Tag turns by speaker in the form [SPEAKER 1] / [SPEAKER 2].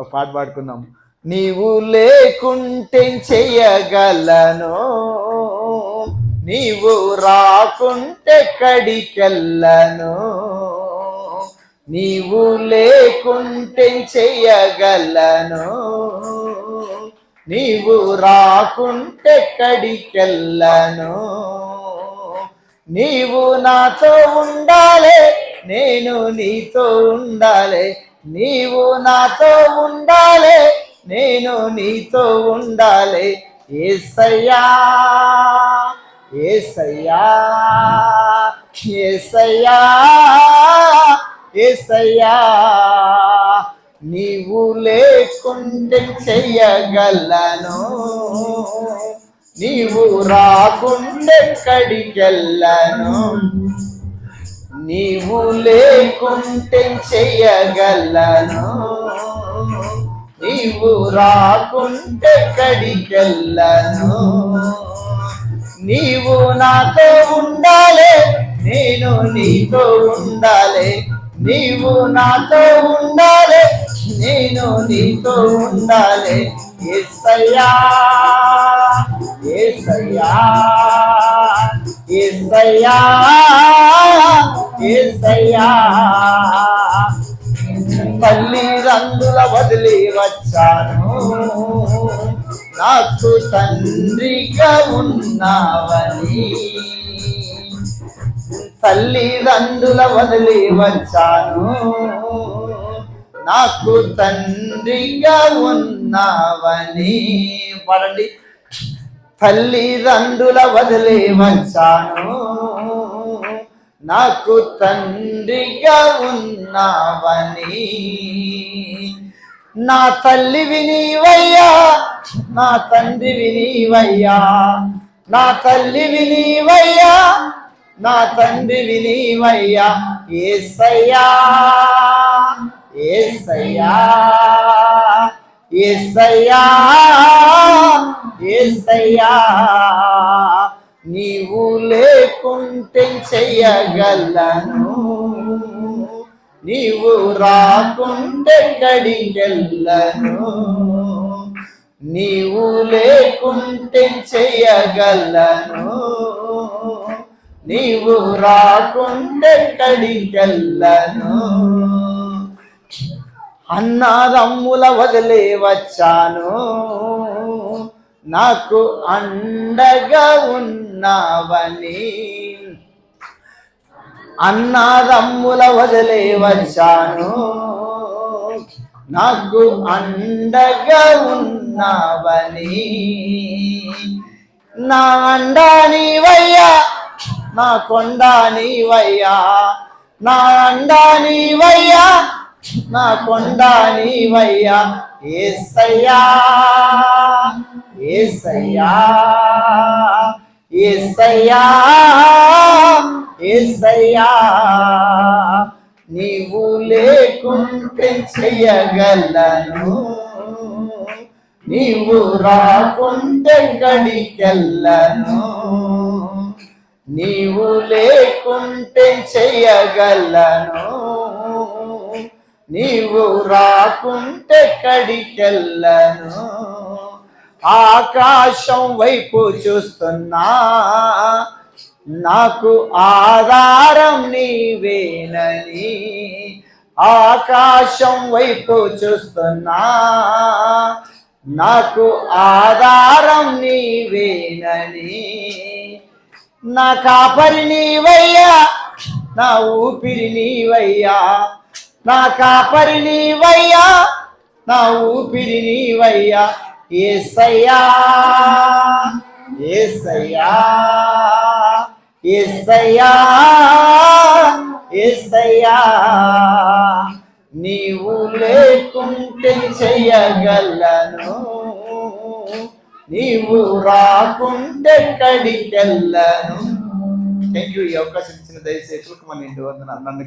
[SPEAKER 1] ఒక పాట పాడుకుందాం. నీవు లేకుంటే చెయ్యగలను, నీవు రాకుంటే కడికెళ్ళను. నీవు లేకుంటే చెయ్యగలను, నీవు రాకుంటే కడికెళ్ళను. నీవు నాతో ఉండాలి, నేను నీతో ఉండాలి. నీవు నాతో ఉండాలి, నేను నీతో ఉండాలి. యేసయ్యా యేసయ్యా యేసయ్యా యేసయ్యా, నీవు లేకుంటే చెయ్యగలను, నీవు రాకుంటే కడికెళ్ళను. నీవు లేకుంటే చెయ్యగలను, నీవు రాకుంటే కడికెళ్ళను. నీవు నాతో ఉండాలి, నేను నీతో ఉండాలి. నీవు నాతో ఉండాలి, నేను నీతో ఉండాలి. యేసయ్యా యేసయ్యా యేసయ్యా యేసయ్యా, తల్లిదండ్రుల వదిలి వచ్చాను, నాకు తండ్రిగా ఉన్నావని. తల్లిదండ్రుల వదిలి వచ్చాను, నాకు తండ్రిగా ఉన్నావని. పడండి. తల్లిదండ్రుల వదిలి వచ్చాను, నాకు తండ్రిగా ఉన్నావని. నా తల్లివి నీవయ్యా, నా తండ్రివి నీవయ్యా. నా తల్లివి నీవయ్యా, నా తండ్రివి నీవయ్యా. యేసయ్యా యేసయ్యా యేసయ్యా యేసయ్యా, నీవు లేకుంటే చెయ్యగలను, నీవు రాకుంటే కడికెళ్ళను. నీవు లేకుంటే చెయ్యగలను, నీవు రాకుంటే కడికెళ్ళను. అన్నదమ్ముల వదిలే వచ్చాను, నాకు అండగా ఉన్నావని. అన్నదమ్ముల వదిలే వచ్చాను, నాకు అండగా ఉన్నావని. నా అండా నీవయ్యా, నా కొండ నీవయ్యా. నా అండా నీవయ్యా, నా కొండ నీవయ్యా. యేసయ్యా యేసయ్యా యేసయ్యా యేసయ్యా, నీవు లేకుంటే చెయ్యగలను, నీవు రాకుంటే కడికెళ్ళను. నీవు లేకుంటే చెయ్యగలను, నీవు రాకుంటే కడికెళ్ళను. ఆకాశం వైపు చూస్తున్నా, నాకు ఆధారం నీవేనని. ఆకాశం వైపు చూస్తున్నా, నాకు ఆధారం నీవేనని. నా కాపరి నీవయ్యా, నా ఊపిరి నీవయ్యా. నా కాపరి నీవయ్యా, నా ఊపిరి నీవయ్యా. యేసయ్యా యేసయ్యా యేసయ్యా యేసయ్యా, నీవు లేకుంటే చెయ్యగలను, నీవు రాకుంటే కడికెళ్ళను. Thank you. ఈ అవకాశం ఇచ్చిన దయచేసి మన ఇంటి వందన నన్ను